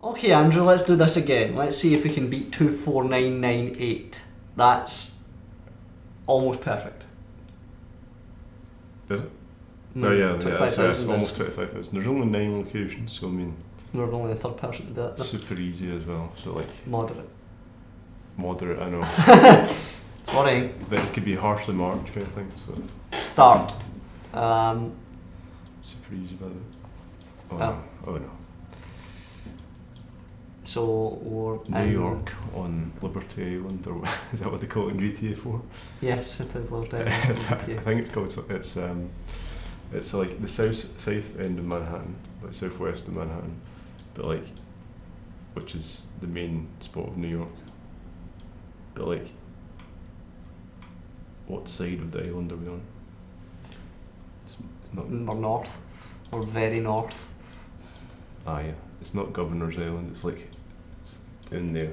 Okay, Andrew, let's do this again. Let's see if we can beat 24998. That's almost perfect. Is it? Oh yeah, that's 25,000 almost 25,000. There's only 9 locations, so I mean, we're only the third person to do it. super easy as well. So like Moderate. moderate, I know, Sorry. but it could be harshly marked kind of thing. So Start. super easy, by the way. Oh Oh. no! Oh no! So we're New in York on Liberty Island, or is that what they call it in GTA 4? Yes, it is Liberty Island. I think it's called. It's like the south end of Manhattan, like southwest of Manhattan, but like, which is the main spot of New York. But like, what side of the island are we on? It's not. We're north. We're very north. Ah yeah, it's not Governor's Island. It's like, it's in there.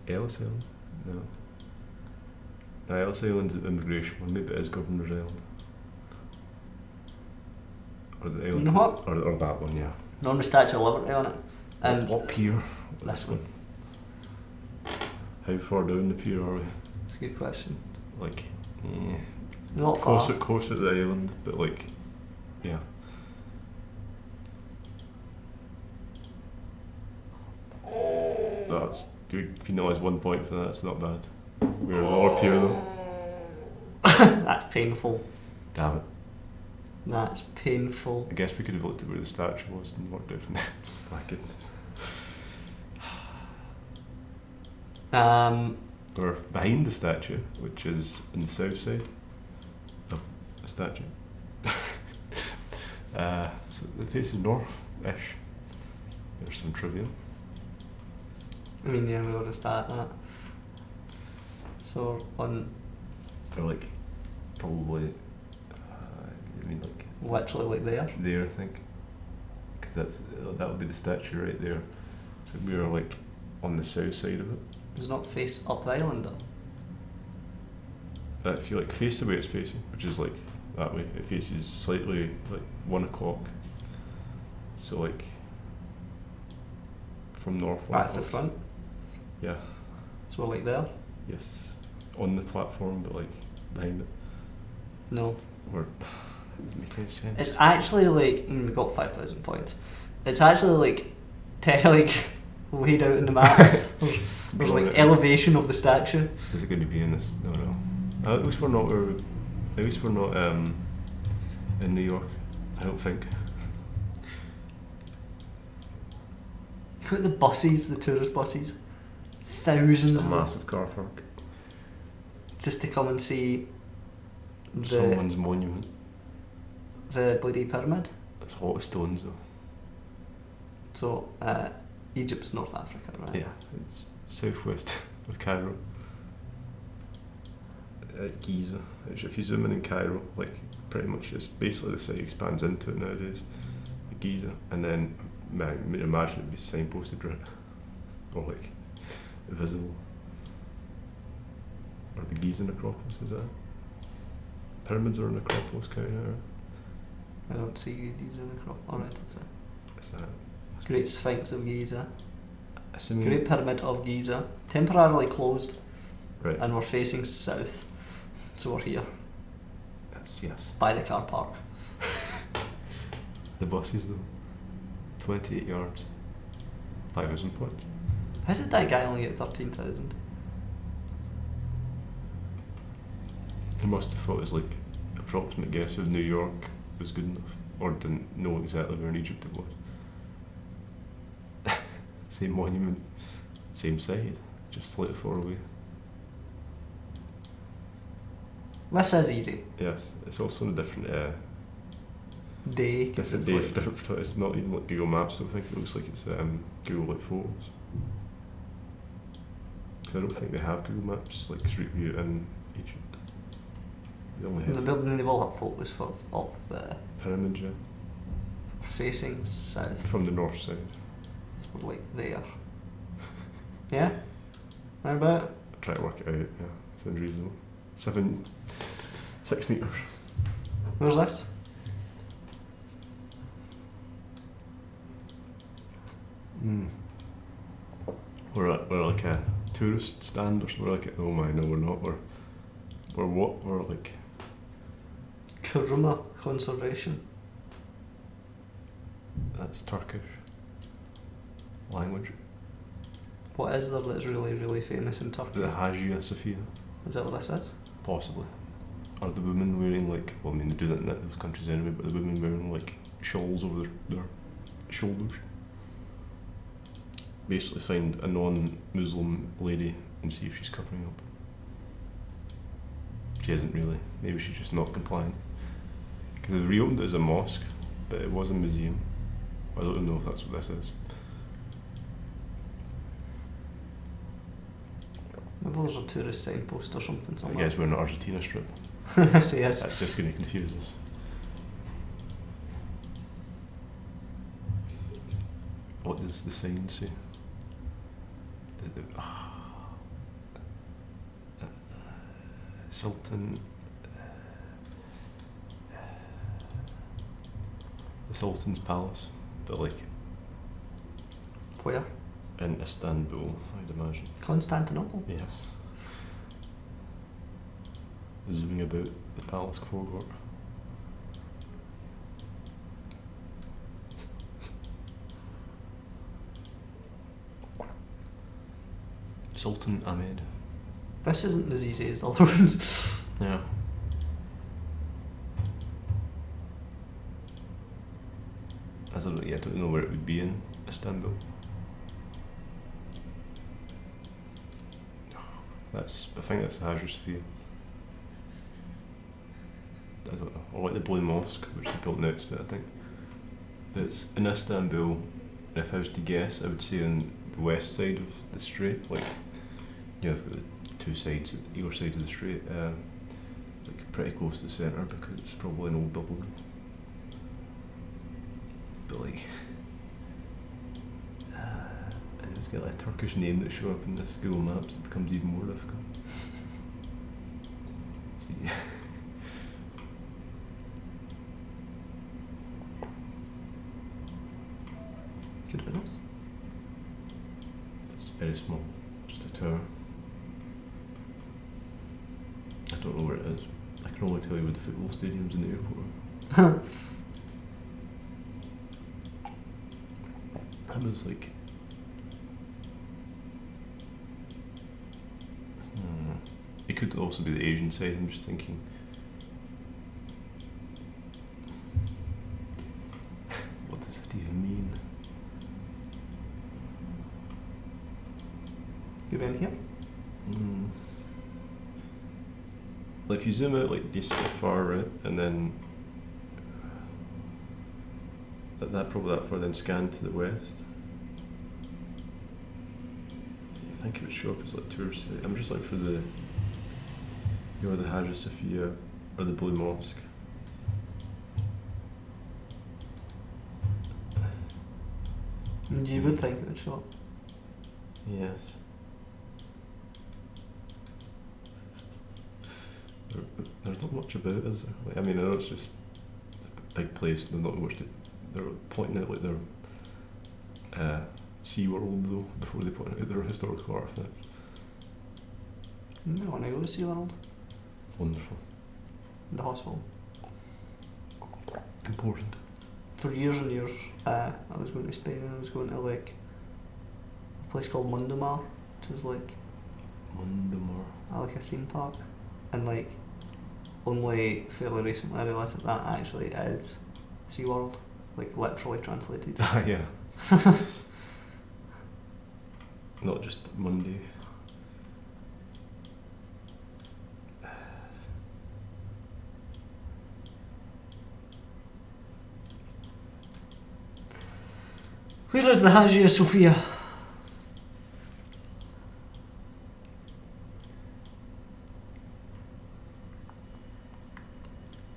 Ellis Island? No. No, Ellis Island's the immigration one. Maybe it is Governor's Island. Or the island. You know what? Or that one, yeah. On the Statue of Liberty on it. And what pier? this one. How far down the pier are we? That's a good question. Like, Not far. closer to the island, but like, yeah. That's, dude, if you know, as 1 point for that, it's not bad. We're the lower pier though. That's painful. Damn it. That's painful. I guess we could have looked at where the statue was and worked out from there. My goodness. We're behind the statue, which is in the south side of the statue. So it faces north-ish. There's some trivia. I mean, yeah, we already started that. So on They're like, probably, I mean like, literally like there. there I think. Because that would be the statue right there. So we were like on the south side of it. Does it not face up the island though? If you like face the way it's facing, which is like that way, it faces slightly like 1 o'clock. So like from north. That's the front. Yeah. So we're like there? Yes. On the platform, but like behind it. No. We're make any sense. It's actually like we got 5,000 points. It's actually like laid out in the map. There's like elevation of the statue. Is it going to be in this? No. At least we're not. At least we're not in New York. I don't think. Look at the buses, the tourist buses. Thousands Just a of them, massive car park. just to come and see Someone's monument. the bloody pyramid. It's a lot of stones though. So Egypt's North Africa, right? Yeah, it's southwest of Cairo. At Giza. If you zoom in Cairo, like pretty much it's basically the site expands into it nowadays. Giza, and then imagine it'd be signposted right, or like visible. Or the Gizan Acropolis, is that? Pyramids are an Acropolis kind of. I don't see Giza in the crop. Alright, that's it. Is that? Great Sphinx of Giza. Assuming Great Pyramid of Giza. Temporarily closed, right. and we're facing south. So we're here, Yes. by the car park. The buses though. 28 yards. 5,000 points. How did that guy only get 13,000? He must have thought his like approximate guess of New York was good enough, or didn't know exactly where in Egypt it was. Same monument, same site, just slightly far away. This is easy. Yes, it's also a different Day. 'cause different it's day. like- Different. It's not even like Google Maps. I don't think it looks like it's Google like Photos. 'Cause I don't think they have Google Maps like Street View in Egypt. They only The have building, they will have photos of the pyramids, yeah, facing south. from the north side. So we're like there. Yeah? How about it? Try to work it out. Yeah, sounds reasonable. 6 meters. Where's this? Mm. We're like a tourist stand or something. We're like, oh my, no, we're not. We're what? We're like Kuruma conservation. That's Turkish language. What is there that's really, really famous in Turkey? The Hagia Sophia, Is that what this is? possibly. Are the women wearing like? Well, I mean they do that in those countries anyway. But the women wearing like shawls over their shoulders. Basically, find a non-Muslim lady and see if she's covering up. She isn't really. Maybe she's just not compliant. Because they reopened it as a mosque, but it was a museum. I don't know if that's what this is. Maybe there's a tourist signpost or something I somewhere. guess we're in the Argentina strip. Yes, yes. That's just going to confuse us. What does the sign say? Sultan. The Sultan's Palace, but like Where? in Istanbul, I'd imagine. Constantinople. Yes. Zooming about the palace forecourt. Sultan Ahmed. This isn't as easy as the other ones. Yeah. I don't know where it would be in Istanbul. I think that's the Hagia Sophia. I don't know. Or like the Blue Mosque, which is built next to it, I think. It's in Istanbul, and if I was to guess, I would say on the west side of the strait, like, you know, they've got the two sides, either side of the strait, like pretty close to the centre because it's probably an old building. But like, and it's got like a Turkish name that show up in this Google Maps, it becomes even more difficult. See. Could be this. It's very small, just a tower. I don't know where it is. I can only tell you where the football stadiums in the airport are. I was like, it could also be the Asian side. I'm just thinking. What does it even mean? You been here? Like if you zoom out like this far right, and then that probably that far, then scan to the west. I think it would show up as like tourist site. I'm just looking for the, you know, the Hagia Sophia or the Blue Mosque. And you would think it would show up. Yes. There's not much about it, is there? Like, I mean, I know it's just a big place. There's not much to. They're pointing out like their SeaWorld though before they point out their historical artifacts. You want to go to SeaWorld? Wonderful. The hospital. Important. For years and years, I was going to Spain and I was going to like a place called Mundamar, which was like like a theme park, and like only fairly recently I realised that actually is SeaWorld, like literally translated. Yeah. Not just Monday. Where is the Hagia Sophia?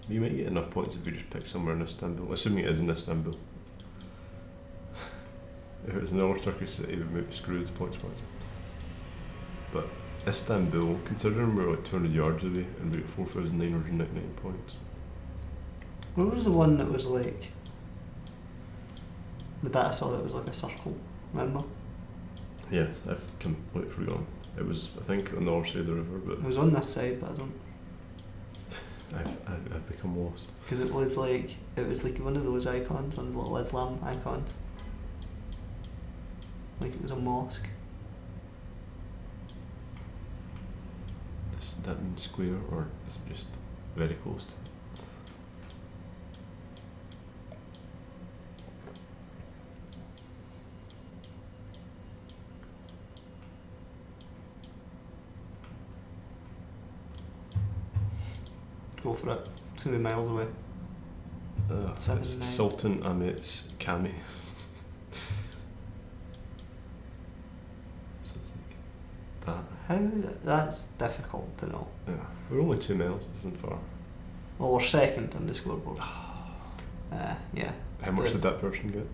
You might get enough points if you just pick somewhere in Istanbul, assuming it is in Istanbul. If it was another Turkish city, we might be screwed points-wise. But Istanbul, considering we're like 200 yards away and we're at 4,999 points. Where was the one that was like the bit I saw that was like a circle? Remember? Yes, I've completely forgotten. It was, I think, on the other side of the river, but It was on this side, but I don't. I've become lost. Because it was like one of those icons, on little Islam icons. Like it was a mosque. Does that mean square, or is it just very close to? Go for it. It's going to be miles away. It's Sultan Ahmet's Kami. So it's like that. That's difficult to know. Yeah, we're only 2 miles, isn't far. Well, we're second on the scoreboard. Yeah. How much did that person get?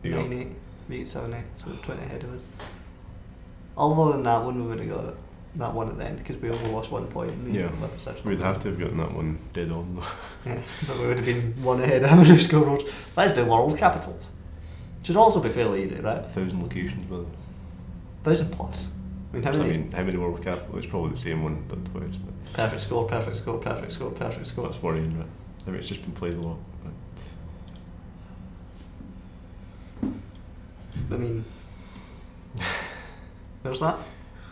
9-8. We get 7-8, so 20 ahead of us. Although in that one we would have got it. That one at the end, because we only lost 1 point in the we'd have to have gotten that one dead on though. Yeah, but we would have been 1 ahead of the scoreboard. Let's do world capitals. Should also be fairly easy, right? 1,000 locations, by the way. 1,000 plus. I mean, how many world capitals? It's probably the same one, but twice. But perfect score, perfect score, perfect score, perfect score. That's worrying, right? I mean, it's just been played a lot. I mean, where's that?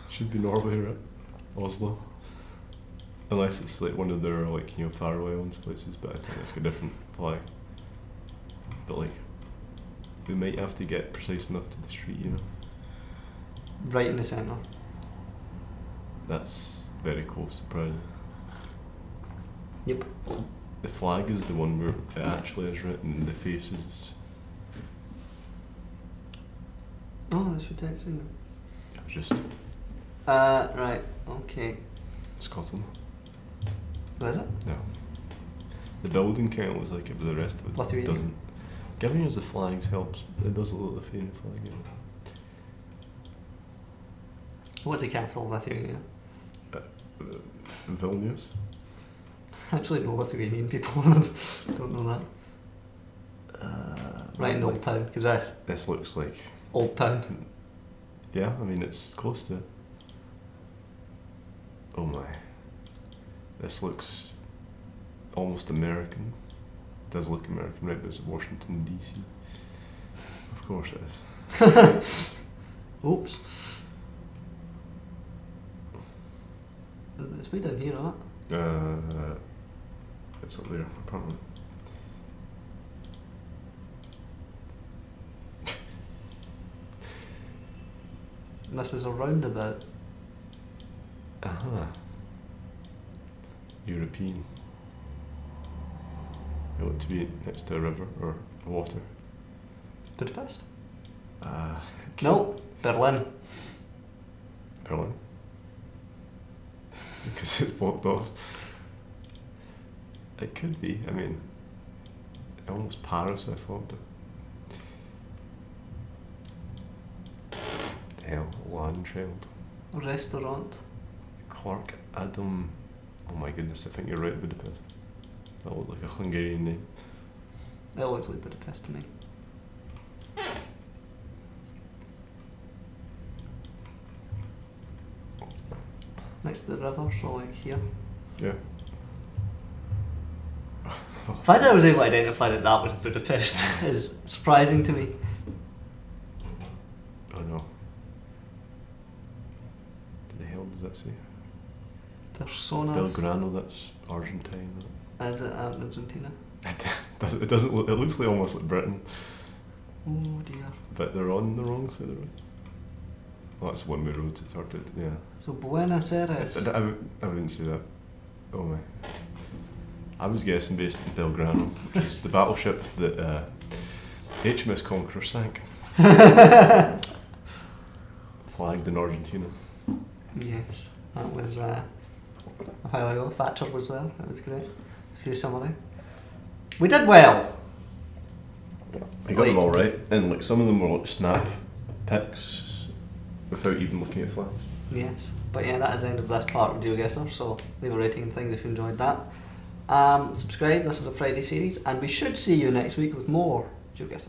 Should be Norway, right? Oslo. Unless it's like one of their faraway ones places, but I think it's got a different flag. But like, we might have to get precise enough to the street, Right in the centre. That's very close, surprising. Yep. The flag is the one where it actually is written, and the face is... Oh, that's your text, isn't it? It was just... Right, okay. Scotland. What is it? No. The building kind of looks like it, but the rest of it Lithuania. doesn't. Giving us the flags helps. It does a little Lithuanian flag. What's the capital of Lithuania? Vilnius. Actually, no Lithuanian people don't know that. Right in Old Town, because This looks like... Old Town. Yeah, I mean, it's close to it. Oh my. This looks almost American. It does look American, right? But it's Washington, D.C. Of course it is. Oops. It's way down here, right? It's up there, apparently. This is a roundabout. European. It looked to be next to a river or water. Budapest? No. Berlin. Berlin. Because it's blocked off. It could be. I mean, almost Paris, I thought. But hell, Landchild. Restaurant. Clark Adam. Oh my goodness, I think you're right, Budapest. That looked like a Hungarian name. It looks like Budapest to me. Next to the river, so like here. Yeah. The fact that I was able to identify that was Budapest is surprising to me. Oh no. What the hell does that say? Personas. Belgrano, that's Argentine. Is it Argentina? It doesn't look, it looks like almost like Britain. Oh dear. But they're on the wrong side of the road. Well, that's one-way roads, it's hard to, yeah. So Buenos Aires. I wouldn't say that. Oh my. I was guessing based in Belgrano, which is the battleship that HMS Conqueror sank. Flagged in Argentina. Yes, that was a while ago. Thatcher was there, that was great. It's a few summary. We did well! We got them all right, and like some of them were like snap picks without even looking at flags. Yes, but yeah, that is the end of this part of Geoguessr, so leave a rating and things if you enjoyed that. Subscribe, this is a Friday series, and we should see you next week with more Geoguessr.